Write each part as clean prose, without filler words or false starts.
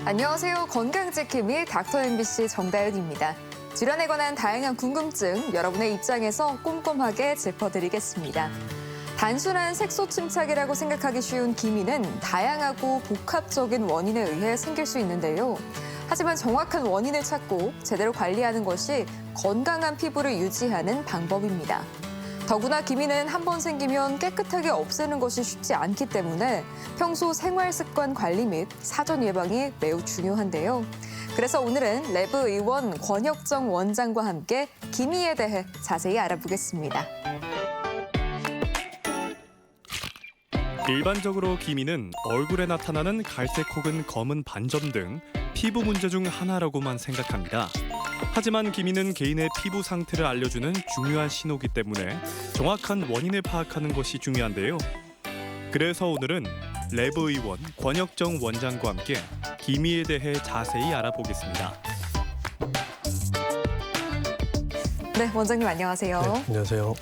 안녕하세요. 건강지킴이 닥터 MBC 정다은입니다. 질환에 관한 다양한 궁금증 여러분의 입장에서 꼼꼼하게 짚어드리겠습니다. 단순한 색소 침착이라고 생각하기 쉬운 기미는 다양하고 복합적인 원인에 의해 생길 수 있는데요. 하지만 정확한 원인을 찾고 제대로 관리하는 것이 건강한 피부를 유지하는 방법입니다. 더구나 기미는 한 번 생기면 깨끗하게 없애는 것이 쉽지 않기 때문에 평소 생활 습관 관리 및 사전 예방이 매우 중요한데요. 그래서 오늘은 레브 의원 권혁정 원장과 함께 기미에 대해 자세히 알아보겠습니다. 일반적으로 기미는 얼굴에 나타나는 갈색 혹은 검은 반점 등 피부 문제 중 하나라고만 생각합니다. 하지만 기미는 개인의 피부 상태를 알려주는 중요한 신호이기 때문에 정확한 원인을 파악하는 것이 중요한데요. 그래서 오늘은 레브 의원 권혁정 원장과 함께 기미에 대해 자세히 알아보겠습니다. 네, 원장님 안녕하세요. 네, 안녕하세요.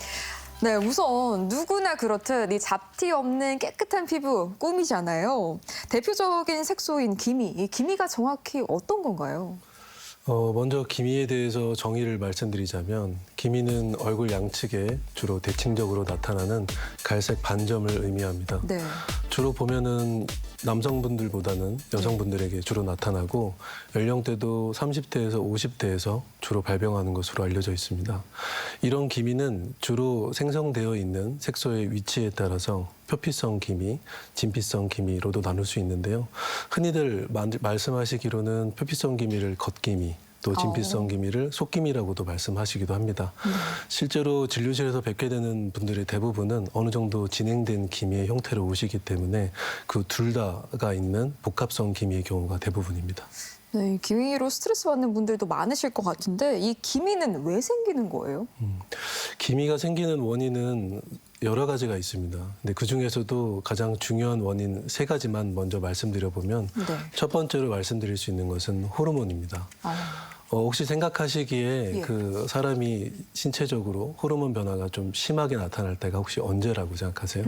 네, 우선 누구나 그렇듯 이 잡티 없는 깨끗한 피부 꿈이잖아요. 대표적인 색소인 기미, 이 기미가 정확히 어떤 건가요? 먼저 기미에 대해서 정의를 말씀드리자면 기미는 얼굴 양측에 주로 대칭적으로 나타나는 갈색 반점을 의미합니다. 네. 주로 보면은 남성분들보다는 여성분들에게 주로 나타나고 연령대도 30대에서 50대에서 주로 발병하는 것으로 알려져 있습니다. 이런 기미는 주로 생성되어 있는 색소의 위치에 따라서 표피성 기미, 진피성 기미로도 나눌 수 있는데요. 흔히들 말씀하시기로는 표피성 기미를 겉기미, 또 진피성 기미를 속기미라고도 말씀하시기도 합니다. 실제로 진료실에서 뵙게 되는 분들의 대부분은 어느 정도 진행된 기미의 형태로 오시기 때문에 그 둘 다가 있는 복합성 기미의 경우가 대부분입니다. 네, 기미로 스트레스 받는 분들도 많으실 것 같은데 이 기미는 왜 생기는 거예요? 기미가 생기는 원인은 여러 가지가 있습니다. 근데 그중에서도 가장 중요한 원인 세 가지만 먼저 말씀드려보면 네. 첫 번째로 말씀드릴 수 있는 것은 호르몬입니다. 혹시 생각하시기에 예. 그 사람이 신체적으로 호르몬 변화가 좀 심하게 나타날 때가 혹시 언제라고 생각하세요?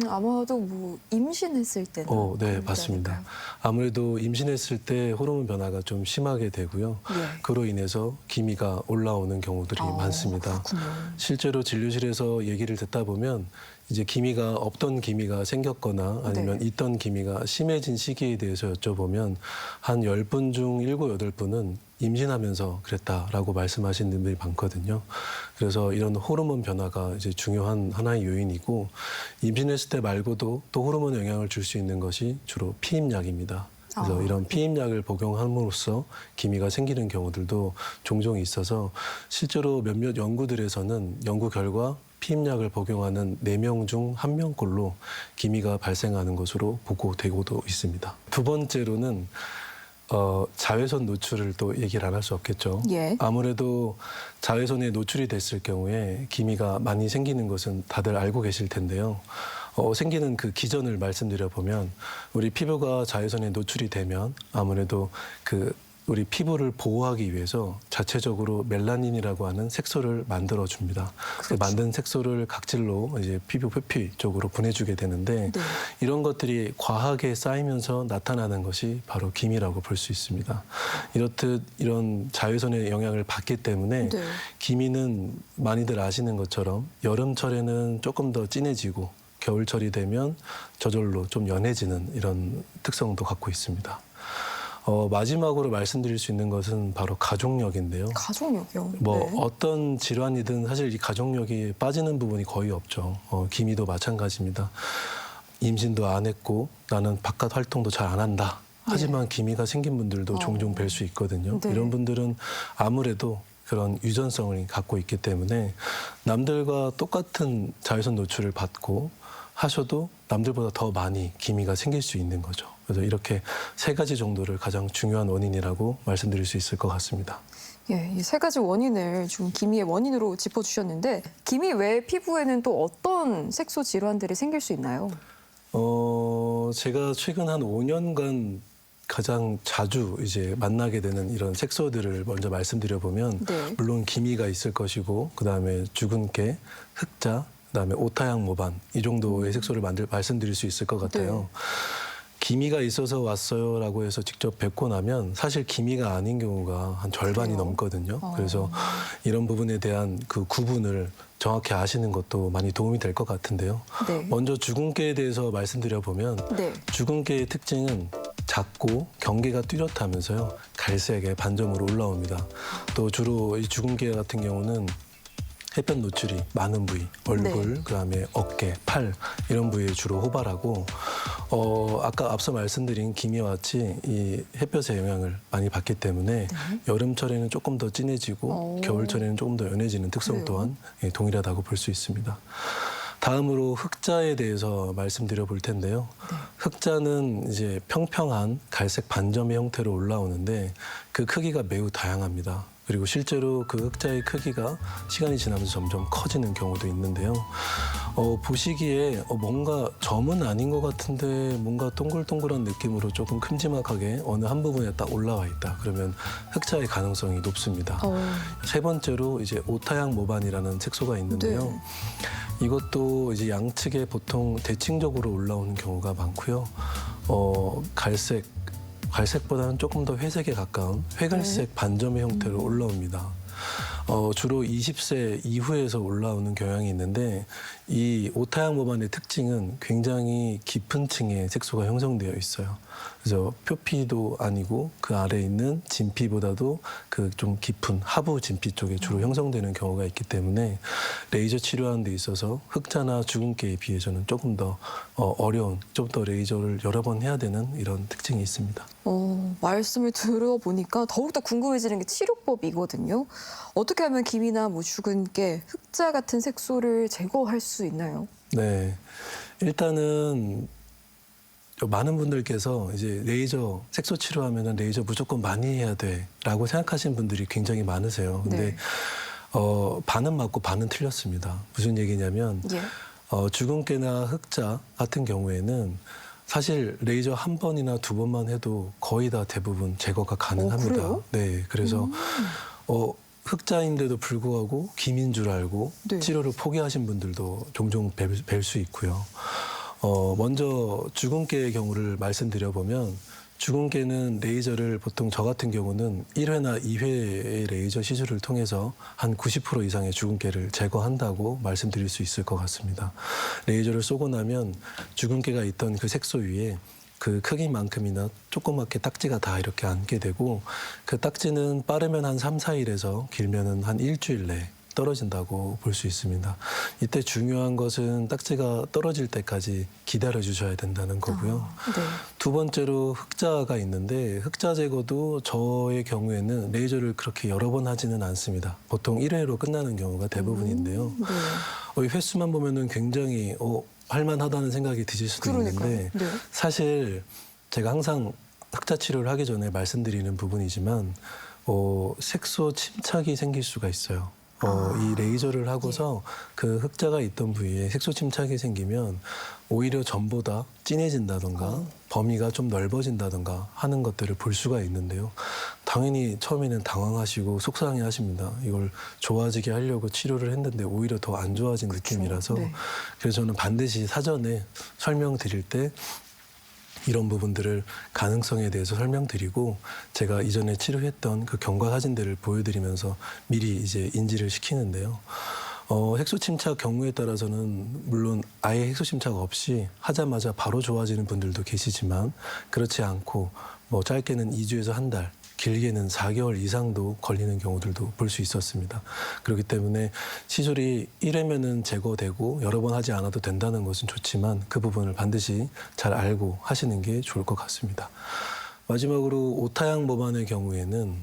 아마도 뭐 임신했을 때는 네, 맞습니다. 아무래도 임신했을 때 호르몬 변화가 좀 심하게 되고요. 예. 그로 인해서 기미가 올라오는 경우들이 많습니다. 그렇군요. 실제로 진료실에서 얘기를 듣다 보면 이제 기미가 없던 기미가 생겼거나 아니면 네. 있던 기미가 심해진 시기에 대해서 여쭤보면 한 10분 중 7, 8분은 임신하면서 그랬다라고 말씀하시는 분들이 많거든요. 그래서 이런 호르몬 변화가 이제 중요한 하나의 요인이고 임신했을 때 말고도 또 호르몬 영향을 줄 수 있는 것이 주로 피임약입니다. 그래서 이런 피임약을 복용함으로써 기미가 생기는 경우들도 종종 있어서 실제로 몇몇 연구들에서는 연구 결과 피임약을 복용하는 4명 중 1명꼴로 기미가 발생하는 것으로 보고되고도 있습니다. 두 번째로는 자외선 노출을 또 얘기를 안 할 수 없겠죠. 예. 아무래도 자외선에 노출이 됐을 경우에 기미가 많이 생기는 것은 다들 알고 계실 텐데요. 생기는 그 기전을 말씀드려보면 우리 피부가 자외선에 노출이 되면 아무래도 우리 피부를 보호하기 위해서 자체적으로 멜라닌이라고 하는 색소를 만들어 줍니다. 그 만든 색소를 각질로 이제 피부 표피 쪽으로 보내주게 되는데 네. 이런 것들이 과하게 쌓이면서 나타나는 것이 바로 기미라고 볼 수 있습니다. 이렇듯 이런 자외선의 영향을 받기 때문에 네. 기미는 많이들 아시는 것처럼 여름철에는 조금 더 진해지고 겨울철이 되면 저절로 좀 연해지는 이런 특성도 갖고 있습니다. 마지막으로 말씀드릴 수 있는 것은 바로 가족력인데요. 가족력이요? 뭐 네. 어떤 질환이든 사실 이 가족력이 빠지는 부분이 거의 없죠. 기미도 마찬가지입니다. 임신도 안 했고 나는 바깥 활동도 잘 안 한다. 하지만 기미가 생긴 분들도 종종 뵐 수 있거든요. 네. 이런 분들은 아무래도 그런 유전성을 갖고 있기 때문에 남들과 똑같은 자외선 노출을 받고 하셔도 남들보다 더 많이 기미가 생길 수 있는 거죠. 그래서 이렇게 세 가지 정도를 가장 중요한 원인이라고 말씀드릴 수 있을 것 같습니다. 예, 이 세 가지 원인을 좀 기미의 원인으로 짚어주셨는데 기미 외에 피부에는 또 어떤 색소 질환들이 생길 수 있나요? 제가 최근 한 5년간 가장 자주 이제 만나게 되는 이런 색소들을 먼저 말씀드려보면 네. 물론 기미가 있을 것이고 그다음에 주근깨, 흑자, 그다음에 오타양 모반 이 정도의 색소를 말씀드릴 수 있을 것 같아요. 기미가 있어서 왔어요라고 해서 직접 뵙고 나면 사실 기미가 아닌 경우가 한 절반이 그래요? 넘거든요. 그래서 이런 부분에 대한 그 구분을 정확히 아시는 것도 많이 도움이 될 것 같은데요. 네. 먼저 주근깨에 대해서 말씀드려 보면 네. 주근깨의 특징은 작고 경계가 뚜렷하면서요 갈색의 반점으로 올라옵니다. 또 주로 이 주근깨 같은 경우는 햇볕 노출이 많은 부위, 얼굴, 그다음에 어깨, 팔 이런 부위에 주로 호발하고 아까 앞서 말씀드린 기미와 같이 이 햇볕의 영향을 많이 받기 때문에 여름철에는 조금 더 진해지고 겨울철에는 조금 더 연해지는 특성 그래요? 또한 동일하다고 볼 수 있습니다. 다음으로 흑자에 대해서 말씀드려 볼 텐데요. 흑자는 이제 평평한 갈색 반점의 형태로 올라오는데 그 크기가 매우 다양합니다. 그리고 실제로 그 흑자의 크기가 시간이 지나면서 점점 커지는 경우도 있는데요. 보시기에 뭔가 점은 아닌 것 같은데 뭔가 동글동글한 느낌으로 조금 큼지막하게 어느 한 부분에 딱 올라와 있다. 그러면 흑자의 가능성이 높습니다. 세 번째로 이제 오타양 모반이라는 색소가 있는데요. 네. 이것도 이제 양측에 보통 대칭적으로 올라오는 경우가 많고요. 갈색보다는 조금 더 회색에 가까운 회갈색 반점의 형태로 올라옵니다. 주로 20세 이후에서 올라오는 경향이 있는데 이 오타양 모반의 특징은 굉장히 깊은 층의 색소가 형성되어 있어요. 그래서 표피도 아니고 그 아래에 있는 진피보다도 그 좀 깊은 하부 진피 쪽에 주로 형성되는 경우가 있기 때문에 레이저 치료하는 데 있어서 흑자나 주근깨에 비해서는 조금 더 어려운, 좀 더 레이저를 여러 번 해야 되는 이런 특징이 있습니다. 말씀을 들어보니까 더욱더 궁금해지는 게 치료법이거든요. 어떻게 하면 기미나 뭐 주근깨, 흑자 같은 색소를 제거할 수 있나요? 네, 일단은 많은 분들께서 이제 레이저 색소 치료하면은 레이저 무조건 많이 해야 돼라고 생각하시는 분들이 굉장히 많으세요. 근데 네. 반은 맞고 반은 틀렸습니다. 무슨 얘기냐면 예. 주근깨나 흑자 같은 경우에는 사실 레이저 한 번이나 두 번만 해도 거의 다 대부분 제거가 가능합니다. 그래요? 네, 그래서 흑자인데도 불구하고 기미인 줄 알고 네. 치료를 포기하신 분들도 종종 뵐 수 있고요. 먼저 주근깨의 경우를 말씀드려보면 주근깨는 레이저를 보통 저 같은 경우는 1회나 2회의 레이저 시술을 통해서 한 90% 이상의 주근깨를 제거한다고 말씀드릴 수 있을 것 같습니다. 레이저를 쏘고 나면 주근깨가 있던 그 색소 위에 그 크기만큼이나 조그맣게 딱지가 다 이렇게 앉게 되고 그 딱지는 빠르면 한 3, 4일에서 길면은 한 일주일 내에 떨어진다고 볼 수 있습니다. 이때 중요한 것은 딱지가 떨어질 때까지 기다려 주셔야 된다는 거고요. 네. 두 번째로 흑자가 있는데 흑자 제거도 저의 경우에는 레이저를 그렇게 여러 번 하지는 않습니다. 보통 1회로 끝나는 경우가 대부분인데요. 네. 이 횟수만 보면은 굉장히 할만하다는 생각이 드실 수도 그러니까요. 있는데 네. 사실 제가 항상 흑자 치료를 하기 전에 말씀드리는 부분이지만 색소 침착이 생길 수가 있어요. 이 레이저를 하고서 그 흑자가 있던 부위에 색소 침착이 생기면 오히려 전보다 진해진다던가 범위가 좀 넓어진다던가 하는 것들을 볼 수가 있는데요. 당연히 처음에는 당황하시고 속상해 하십니다. 이걸 좋아지게 하려고 치료를 했는데 오히려 더 안 좋아진 느낌이라서 네. 그래서 저는 반드시 사전에 설명드릴 때 이런 부분들을 가능성에 대해서 설명드리고 제가 이전에 치료했던 그 경과 사진들을 보여드리면서 미리 이제 인지를 시키는데요. 색소 침착 경우에 따라서는 물론 아예 색소 침착 없이 하자마자 바로 좋아지는 분들도 계시지만 그렇지 않고 뭐 짧게는 2주에서 한 달, 길게는 4개월 이상도 걸리는 경우들도 볼 수 있었습니다. 그렇기 때문에 시술이 1회면은 제거되고 여러 번 하지 않아도 된다는 것은 좋지만 그 부분을 반드시 잘 알고 하시는 게 좋을 것 같습니다. 마지막으로 오타양 모반의 경우에는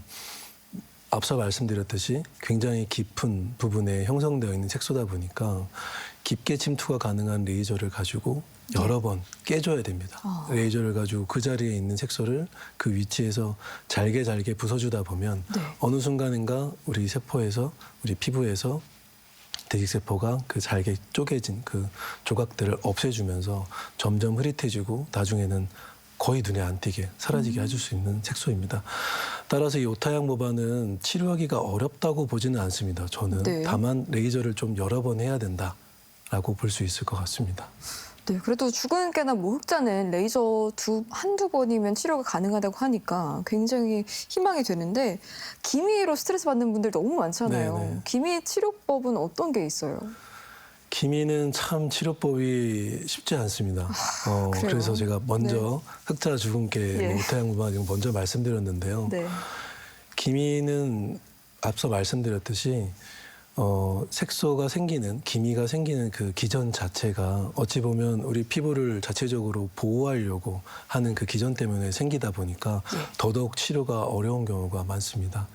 앞서 말씀드렸듯이 굉장히 깊은 부분에 형성되어 있는 색소다 보니까 깊게 침투가 가능한 레이저를 가지고 여러 번 깨줘야 됩니다. 레이저를 가지고 그 자리에 있는 색소를 그 위치에서 잘게 부숴주다 보면 네. 어느 순간인가 우리 세포에서 우리 피부에서 대직세포가 그 잘게 쪼개진 그 조각들을 없애주면서 점점 흐릿해지고 나중에는 거의 눈에 안 띄게 사라지게 해줄 수 있는 색소입니다. 따라서 이 오타양 모반은 치료하기가 어렵다고 보지는 않습니다. 저는 네. 다만 레이저를 좀 여러 번 해야 된다라고 볼 수 있을 것 같습니다. 네, 그래도 주근깨나 뭐 흑자는 레이저 한두 번이면 치료가 가능하다고 하니까 굉장히 희망이 되는데 기미로 스트레스 받는 분들 너무 많잖아요. 네네. 기미 치료법은 어떤 게 있어요? 기미는 참 치료법이 쉽지 않습니다. 그래요? 그래서 제가 먼저 흑자 주근깨, 예. 태양무방 이런 거 먼저 말씀드렸는데요. 네. 기미는 앞서 말씀드렸듯이 색소가 생기는, 기미가 생기는 그 기전 자체가 어찌 보면 우리 피부를 자체적으로 보호하려고 하는 그 기전 때문에 생기다 보니까 더더욱 치료가 어려운 경우가 많습니다.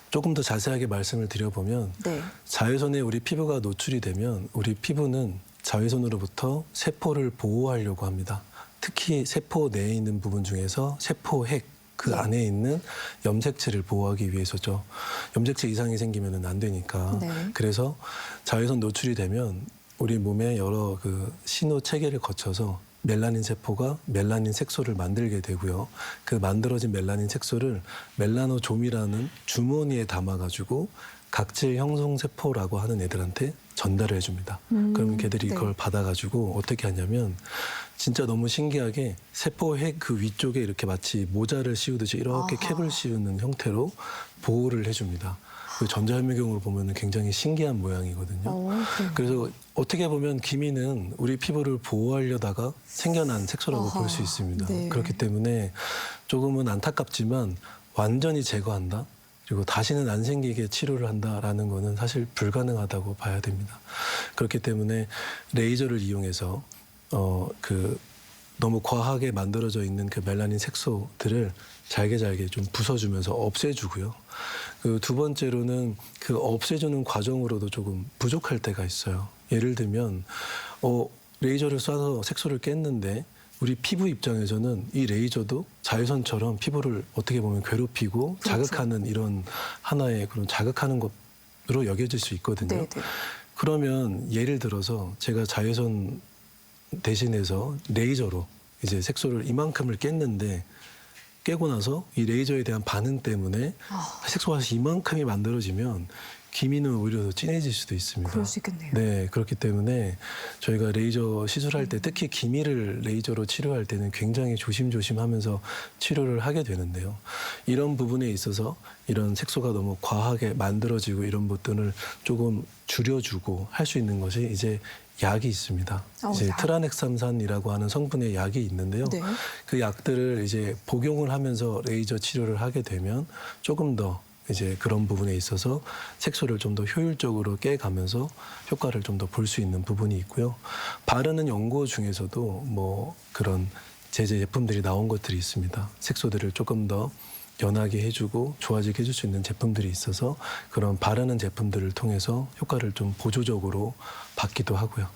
조금 더 자세하게 말씀을 드려보면 네. 자외선에 우리 피부가 노출이 되면 우리 피부는 자외선으로부터 세포를 보호하려고 합니다. 특히 세포 내에 있는 부분 중에서 세포핵, 그 안에 있는 염색체를 보호하기 위해서죠. 염색체 이상이 생기면 안 되니까. 네. 그래서 자외선 노출이 되면 우리 몸에 여러 그 신호 체계를 거쳐서 멜라닌 세포가 멜라닌 색소를 만들게 되고요. 그 만들어진 멜라닌 색소를 멜라노좀이라는 주머니에 담아가지고 각질 형성 세포라고 하는 애들한테 전달을 해줍니다. 그러면 걔들이 네. 그걸 받아가지고 어떻게 하냐면 진짜 너무 신기하게 세포핵 그 위쪽에 이렇게 마치 모자를 씌우듯이 이렇게 아하. 캡을 씌우는 형태로 보호를 해줍니다. 그 전자현미경으로 보면 굉장히 신기한 모양이거든요. 그래요. 그래서 어떻게 보면 기미는 우리 피부를 보호하려다가 생겨난 색소라고 아하. 볼 수 있습니다. 네. 그렇기 때문에 조금은 안타깝지만 완전히 제거한다? 그리고 다시는 안 생기게 치료를 한다라는 거는 사실 불가능하다고 봐야 됩니다. 그렇기 때문에 레이저를 이용해서 너무 과하게 만들어져 있는 그 멜라닌 색소들을 잘게 좀 부숴주면서 없애주고요. 그 두 번째로는 그 없애주는 과정으로도 조금 부족할 때가 있어요. 예를 들면 레이저를 쏴서 색소를 깼는데 우리 피부 입장에서는 이 레이저도 자외선처럼 피부를 어떻게 보면 괴롭히고 그렇죠. 자극하는 이런 하나의 그런 자극하는 것으로 여겨질 수 있거든요. 네. 그러면 예를 들어서 제가 자외선 대신해서 레이저로 이제 색소를 이만큼을 깼는데 깨고 나서 이 레이저에 대한 반응 때문에 색소가 이만큼이 만들어지면 기미는 오히려 더 진해질 수도 있습니다. 그럴 수 있겠네요. 네, 그렇기 때문에 저희가 레이저 시술할 때 특히 기미를 레이저로 치료할 때는 굉장히 조심하면서 치료를 하게 되는데요. 이런 부분에 있어서 이런 색소가 너무 과하게 만들어지고 이런 것들을 조금 줄여주고 할 수 있는 것이 이제 약이 있습니다. 이제 약. 트라넥삼산이라고 하는 성분의 약이 있는데요. 네. 그 약들을 이제 복용을 하면서 레이저 치료를 하게 되면 조금 더 이제 그런 부분에 있어서 색소를 좀 더 효율적으로 깨가면서 효과를 좀 더 볼 수 있는 부분이 있고요. 바르는 연고 중에서도 뭐 그런 제품들이 나온 것들이 있습니다. 색소들을 조금 더 연하게 해주고 좋아지게 해줄 수 있는 제품들이 있어서 그런 바르는 제품들을 통해서 효과를 좀 보조적으로 받기도 하고요.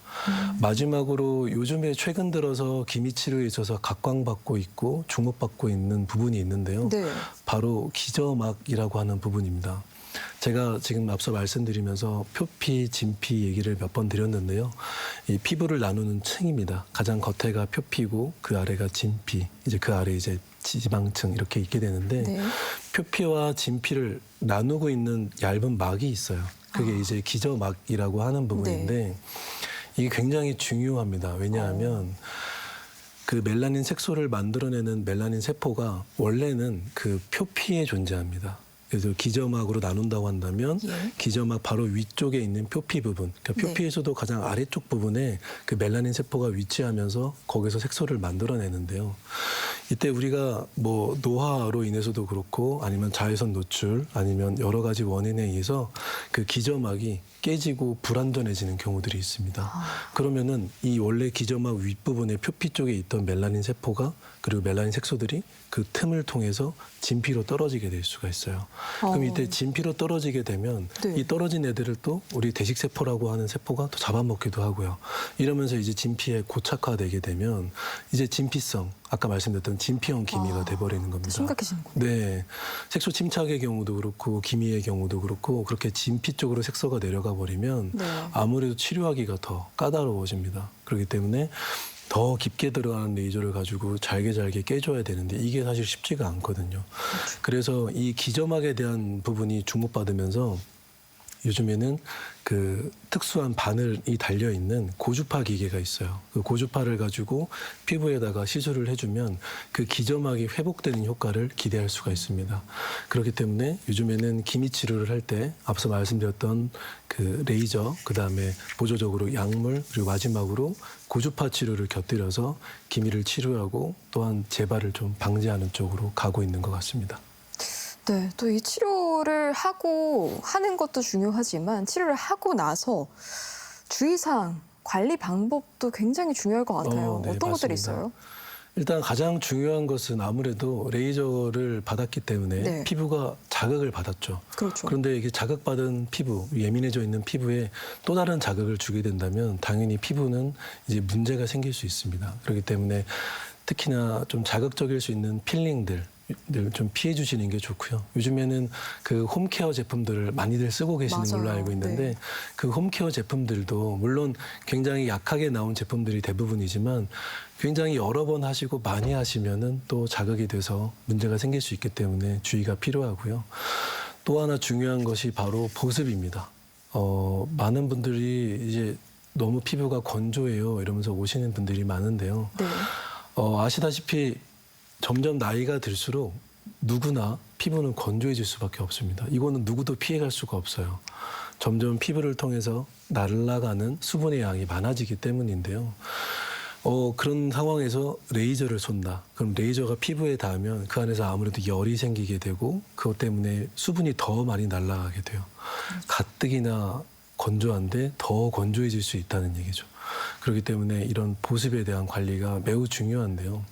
마지막으로 요즘에 최근 들어서 기미 치료에 있어서 각광받고 있고 주목받고 있는 부분이 있는데요. 네. 바로 기저막이라고 하는 부분입니다. 제가 지금 앞서 말씀드리면서 표피, 진피 얘기를 몇 번 드렸는데요. 이 피부를 나누는 층입니다. 가장 겉에가 표피고 그 아래가 진피, 이제 그 아래 이제 지방층 이렇게 있게 되는데 네. 표피와 진피를 나누고 있는 얇은 막이 있어요. 그게 이제 기저막이라고 하는 부분인데 이게 굉장히 중요합니다. 왜냐하면 그 멜라닌 색소를 만들어내는 멜라닌 세포가 원래는 그 표피에 존재합니다. 그래서 기저막으로 나눈다고 한다면 기저막 바로 위쪽에 있는 표피 부분, 그러니까 표피에서도 가장 아래쪽 부분에 그 멜라닌 세포가 위치하면서 거기서 색소를 만들어내는데요. 이때 우리가 뭐 노화로 인해서도 그렇고 아니면 자외선 노출 아니면 여러 가지 원인에 의해서 그 기저막이 깨지고 불완전해지는 경우들이 있습니다. 그러면은 이 원래 기저막 윗부분에 표피 쪽에 있던 멜라닌 세포가 그리고 멜라닌 색소들이 그 틈을 통해서 진피로 떨어지게 될 수가 있어요. 그럼 이때 진피로 떨어지게 되면 이 떨어진 애들을 또 우리 대식세포라고 하는 세포가 또 잡아먹기도 하고요. 이러면서 이제 진피에 고착화되게 되면 이제 진피성, 아까 말씀드렸던 진피형 기미가 돼버리는 겁니다. 심각해지는군요. 네. 색소 침착의 경우도 그렇고 기미의 경우도 그렇고 그렇게 진피 쪽으로 색소가 내려가 버리면 아무래도 치료하기가 더 까다로워집니다. 그렇기 때문에 더 깊게 들어가는 레이저를 가지고 잘게 깨줘야 되는데 이게 사실 쉽지가 않거든요. 그래서 이 기저막에 대한 부분이 주목받으면서 요즘에는 그 특수한 바늘이 달려 있는 고주파 기계가 있어요. 그 고주파를 가지고 피부에다가 시술을 해주면 그 기점막이 회복되는 효과를 기대할 수가 있습니다. 그렇기 때문에 요즘에는 기미 치료를 할 때 앞서 말씀드렸던 그 레이저, 그 다음에 보조적으로 약물, 그리고 마지막으로 고주파 치료를 곁들여서 기미를 치료하고 또한 재발을 좀 방지하는 쪽으로 가고 있는 것 같습니다. 네, 또 이 치료를 하고 하는 것도 중요하지만 치료를 하고 나서 주의사항, 관리 방법도 굉장히 중요할 것 같아요. 네, 어떤 것들이 맞습니다. 있어요? 일단 가장 중요한 것은 아무래도 레이저를 받았기 때문에 네. 피부가 자극을 받았죠. 그렇죠. 그런데 이게 자극받은 피부, 예민해져 있는 피부에 또 다른 자극을 주게 된다면 당연히 피부는 이제 문제가 생길 수 있습니다. 그렇기 때문에 특히나 좀 자극적일 수 있는 필링들 좀 피해 주시는 게 좋고요. 요즘에는 그 홈케어 제품들을 많이들 쓰고 계시는 걸로 맞아요. 알고 있는데 네. 그 홈케어 제품들도 물론 굉장히 약하게 나온 제품들이 대부분이지만 굉장히 여러 번 하시고 많이 하시면은 또 자극이 돼서 문제가 생길 수 있기 때문에 주의가 필요하고요. 또 하나 중요한 것이 바로 보습입니다. 많은 분들이 이제 너무 피부가 건조해요 이러면서 오시는 분들이 많은데요. 네. 아시다시피 점점 나이가 들수록 누구나 피부는 건조해질 수밖에 없습니다. 이거는 누구도 피해갈 수가 없어요. 점점 피부를 통해서 날아가는 수분의 양이 많아지기 때문인데요. 그런 상황에서 레이저를 쏜다. 그럼 레이저가 피부에 닿으면 그 안에서 아무래도 열이 생기게 되고 그것 때문에 수분이 더 많이 날아가게 돼요. 가뜩이나 건조한데 더 건조해질 수 있다는 얘기죠. 그렇기 때문에 이런 보습에 대한 관리가 매우 중요한데요.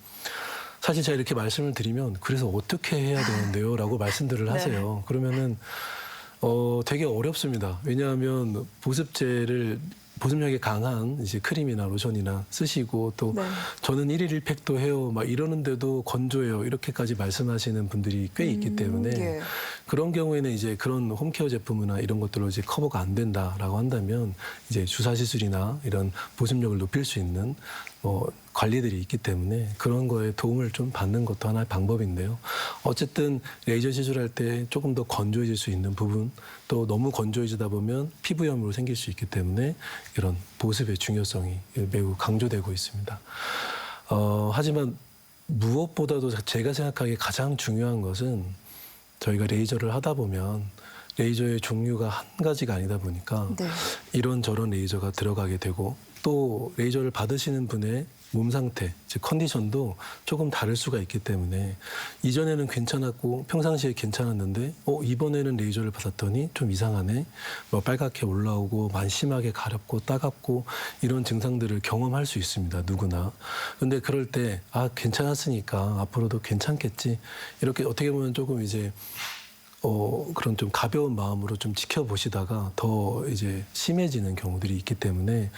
사실 제가 이렇게 말씀을 드리면 그래서 어떻게 해야 되는데요? 라고 말씀들을 하세요. 그러면은 되게 어렵습니다. 왜냐하면 보습력이 강한 이제 크림이나 로션이나 쓰시고 또 네. 저는 일일 일팩도 해요. 막 이러는데도 건조해요. 이렇게까지 말씀하시는 분들이 꽤 있기 때문에 예. 그런 경우에는 이제 그런 홈케어 제품이나 이런 것들로 이제 커버가 안 된다라고 한다면 이제 주사 시술이나 이런 보습력을 높일 수 있는 관리들이 있기 때문에 그런 거에 도움을 좀 받는 것도 하나의 방법인데요. 어쨌든 레이저 시술할 때 조금 더 건조해질 수 있는 부분 또 너무 건조해지다 보면 피부염으로 생길 수 있기 때문에 이런 보습의 중요성이 매우 강조되고 있습니다. 하지만 무엇보다도 제가 생각하기에 가장 중요한 것은 저희가 레이저를 하다 보면 레이저의 종류가 한 가지가 아니다 보니까 네. 이런저런 레이저가 들어가게 되고 또 레이저를 받으시는 분의 몸 상태, 즉 컨디션도 조금 다를 수가 있기 때문에 이전에는 괜찮았고 평상시에 괜찮았는데 이번에는 레이저를 받았더니 좀 이상하네. 빨갛게 올라오고 많이 심하게 가렵고 따갑고 이런 증상들을 경험할 수 있습니다. 누구나. 그런데 그럴 때 괜찮았으니까 앞으로도 괜찮겠지. 이렇게 어떻게 보면 조금 이제 그런 좀 가벼운 마음으로 좀 지켜보시다가 더 이제 심해지는 경우들이 있기 때문에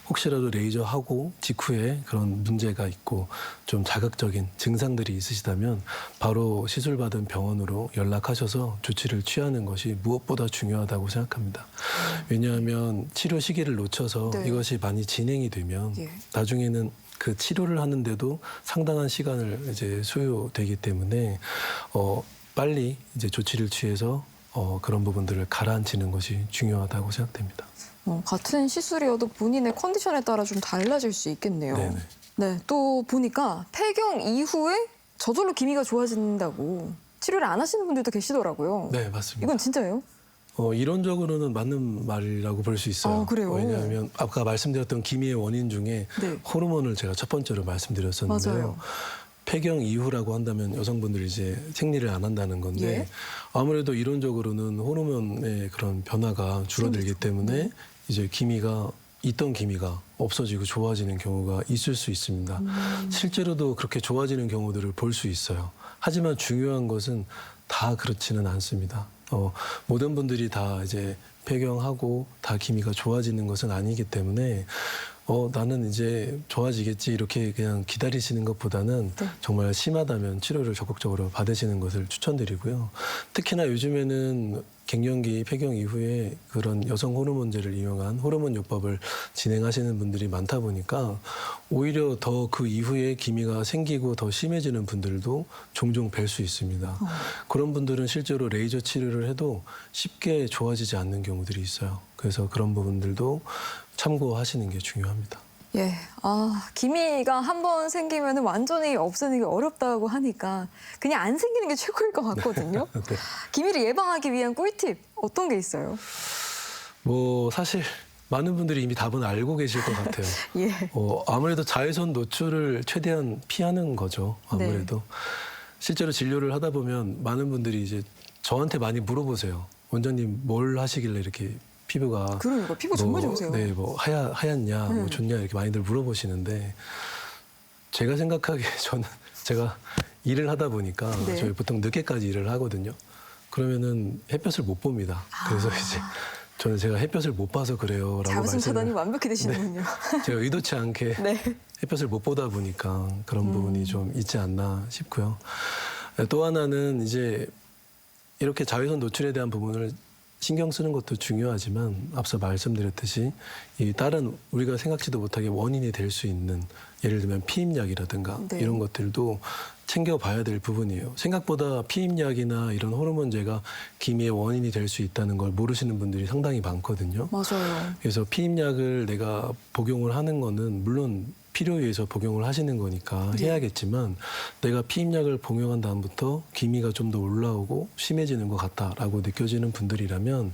혹시라도 레이저 하고 직후에 그런 문제가 있고 좀 자극적인 증상들이 있으시다면 바로 시술받은 병원으로 연락하셔서 조치를 취하는 것이 무엇보다 중요하다고 생각합니다. 왜냐하면 치료 시기를 놓쳐서 네. 이것이 많이 진행이 되면 예. 나중에는 그 치료를 하는데도 상당한 시간을 이제 소요되기 때문에 빨리 이제 조치를 취해서 그런 부분들을 가라앉히는 것이 중요하다고 생각됩니다. 같은 시술이어도 본인의 컨디션에 따라 좀 달라질 수 있겠네요. 네네. 네, 또 보니까 폐경 이후에 저절로 기미가 좋아진다고 치료를 안 하시는 분들도 계시더라고요. 네, 맞습니다. 이건 진짜예요? 이론적으로는 맞는 말이라고 볼 수 있어요. 그래요? 왜냐하면 아까 말씀드렸던 기미의 원인 중에 네. 호르몬을 제가 첫 번째로 말씀드렸었는데요. 맞아요. 폐경 이후라고 한다면 여성분들이 이제 생리를 안 한다는 건데 예. 아무래도 이론적으로는 호르몬의 그런 변화가 줄어들기 때문에 이제 있던 기미가 없어지고 좋아지는 경우가 있을 수 있습니다. 실제로도 그렇게 좋아지는 경우들을 볼 수 있어요. 하지만 중요한 것은 다 그렇지는 않습니다. 모든 분들이 다 이제 폐경하고 다 기미가 좋아지는 것은 아니기 때문에 나는 이제 좋아지겠지 이렇게 그냥 기다리시는 것보다는 네. 정말 심하다면 치료를 적극적으로 받으시는 것을 추천드리고요. 특히나 요즘에는 갱년기, 폐경 이후에 그런 여성 호르몬제를 이용한 호르몬 요법을 진행하시는 분들이 많다 보니까 오히려 더 그 이후에 기미가 생기고 더 심해지는 분들도 종종 뵐 수 있습니다. 그런 분들은 실제로 레이저 치료를 해도 쉽게 좋아지지 않는 경우들이 있어요. 그래서 그런 부분들도 참고하시는 게 중요합니다. 예, 기미가 한 번 생기면 완전히 없애는 게 어렵다고 하니까 그냥 안 생기는 게 최고일 것 같거든요. 네. 기미를 예방하기 위한 꿀팁 어떤 게 있어요? 뭐 사실 많은 분들이 이미 답은 알고 계실 것 같아요. 예. 아무래도 자외선 노출을 최대한 피하는 거죠. 아무래도 실제로 진료를 하다 보면 많은 분들이 이제 저한테 많이 물어보세요. 원장님 뭘 하시길래 이렇게 피부가 그러니까 피부 정말 좋으세요. 네, 뭐 하얗냐, 뭐 네. 좋냐 이렇게 많이들 물어보시는데 제가 생각하기에 저는 제가 일을 하다 보니까 네. 저희 보통 늦게까지 일을 하거든요. 그러면은 햇볕을 못 봅니다. 그래서 이제 저는 제가 햇볕을 못 봐서 그래요라고 자외선 차단이 말씀을 완벽히 되시는군요. 제가 의도치 않게 네. 햇볕을 못 보다 보니까 그런 부분이 좀 있지 않나 싶고요. 또 하나는 이제 이렇게 자외선 노출에 대한 부분을 신경 쓰는 것도 중요하지만 앞서 말씀드렸듯이 이 다른 우리가 생각지도 못하게 원인이 될 수 있는 예를 들면 피임약이라든가 네. 이런 것들도 챙겨봐야 될 부분이에요. 생각보다 피임약이나 이런 호르몬제가 기미의 원인이 될 수 있다는 걸 모르시는 분들이 상당히 많거든요. 맞아요. 그래서 피임약을 내가 복용을 하는 거는 물론 필요에 의해서 복용을 하시는 거니까 해야겠지만 내가 피임약을 복용한 다음부터 기미가 좀 더 올라오고 심해지는 것 같다라고 느껴지는 분들이라면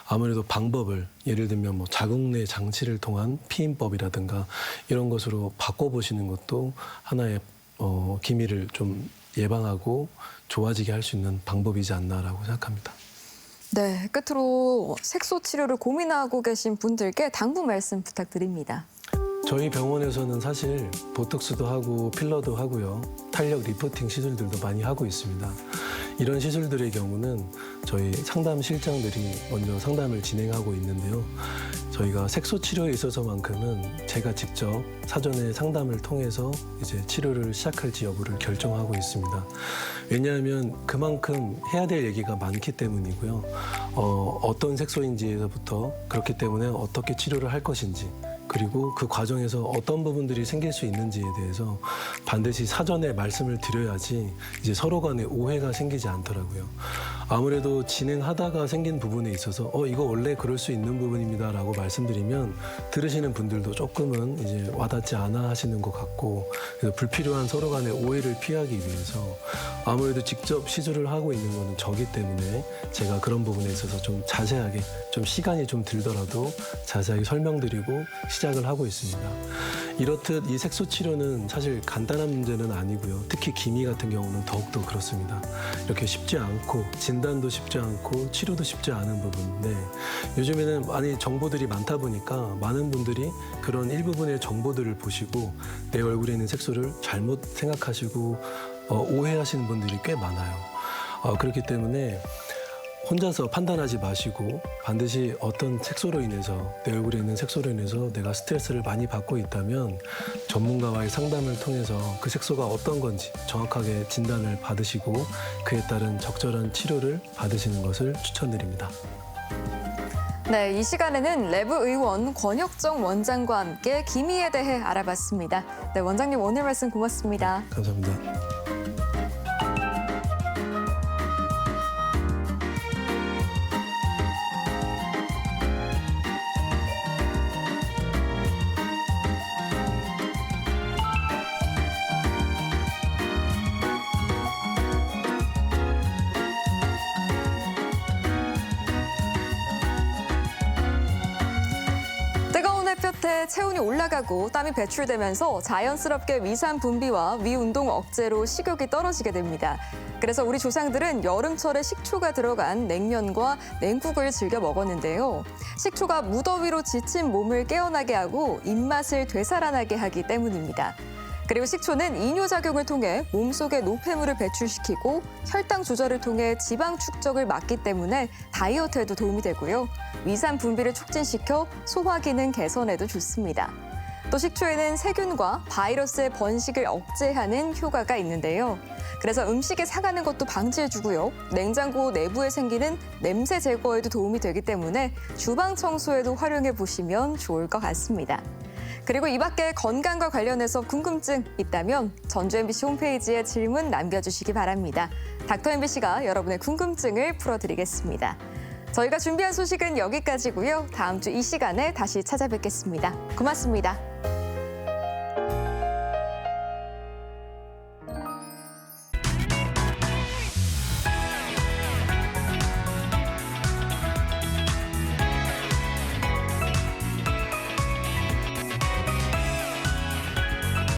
아무래도 방법을 예를 들면 뭐 자궁내 장치를 통한 피임법이라든가 이런 것으로 바꿔보시는 것도 하나의 기미를 좀 예방하고 좋아지게 할 수 있는 방법이지 않나라고 생각합니다. 네, 끝으로 색소 치료를 고민하고 계신 분들께 당부 말씀 부탁드립니다. 저희 병원에서는 사실 보톡스도 하고 필러도 하고요. 탄력 리프팅 시술들도 많이 하고 있습니다. 이런 시술들의 경우는 저희 상담 실장들이 먼저 상담을 진행하고 있는데요. 저희가 색소 치료에 있어서만큼은 제가 직접 사전에 상담을 통해서 이제 치료를 시작할지 여부를 결정하고 있습니다. 왜냐하면 그만큼 해야 될 얘기가 많기 때문이고요. 어떤 색소인지에서부터 그렇기 때문에 어떻게 치료를 할 것인지 그리고 그 과정에서 어떤 부분들이 생길 수 있는지에 대해서 반드시 사전에 말씀을 드려야지 이제 서로 간에 오해가 생기지 않더라고요. 아무래도 진행하다가 생긴 부분에 있어서 이거 원래 그럴 수 있는 부분입니다라고 말씀드리면 들으시는 분들도 조금은 이제 와닿지 않아 하시는 것 같고 그래서 불필요한 서로 간의 오해를 피하기 위해서 아무래도 직접 시술을 하고 있는 거는 저기 때문에 제가 그런 부분에 있어서 좀 자세하게 좀 시간이 좀 들더라도 자세하게 설명드리고 시작을 하고 있습니다. 이렇듯 이 색소 치료는 사실 간단한 문제는 아니고요. 특히 기미 같은 경우는 더욱더 그렇습니다. 이렇게 쉽지 않고 진단도 쉽지 않고 치료도 쉽지 않은 부분인데 요즘에는 많이 정보들이 많다 보니까 많은 분들이 그런 일부분의 정보들을 보시고 내 얼굴에 있는 색소를 잘못 생각하시고 오해하시는 분들이 꽤 많아요. 그렇기 때문에 혼자서 판단하지 마시고 반드시 어떤 색소로 인해서 내 얼굴에 있는 색소로 인해서 내가 스트레스를 많이 받고 있다면 전문가와의 상담을 통해서 그 색소가 어떤 건지 정확하게 진단을 받으시고 그에 따른 적절한 치료를 받으시는 것을 추천드립니다. 네, 이 시간에는 레브 의원 권혁정 원장과 함께 기미에 대해 알아봤습니다. 네, 원장님 오늘 말씀 고맙습니다. 감사합니다. 뜨거운 햇볕에 체온이 올라가고 땀이 배출되면서 자연스럽게 위산 분비와 위운동 억제로 식욕이 떨어지게 됩니다. 그래서 우리 조상들은 여름철에 식초가 들어간 냉면과 냉국을 즐겨 먹었는데요. 식초가 무더위로 지친 몸을 깨어나게 하고 입맛을 되살아나게 하기 때문입니다. 그리고 식초는 이뇨작용을 통해 몸속의 노폐물을 배출시키고 혈당 조절을 통해 지방 축적을 막기 때문에 다이어트에도 도움이 되고요. 위산 분비를 촉진시켜 소화 기능 개선에도 좋습니다. 또 식초에는 세균과 바이러스의 번식을 억제하는 효과가 있는데요. 그래서 음식에 상하는 것도 방지해주고요. 냉장고 내부에 생기는 냄새 제거에도 도움이 되기 때문에 주방 청소에도 활용해 보시면 좋을 것 같습니다. 그리고 이 밖에 건강과 관련해서 궁금증 있다면 전주 MBC 홈페이지에 질문 남겨주시기 바랍니다. 닥터 MBC가 여러분의 궁금증을 풀어드리겠습니다. 저희가 준비한 소식은 여기까지고요. 다음 주 이 시간에 다시 찾아뵙겠습니다. 고맙습니다.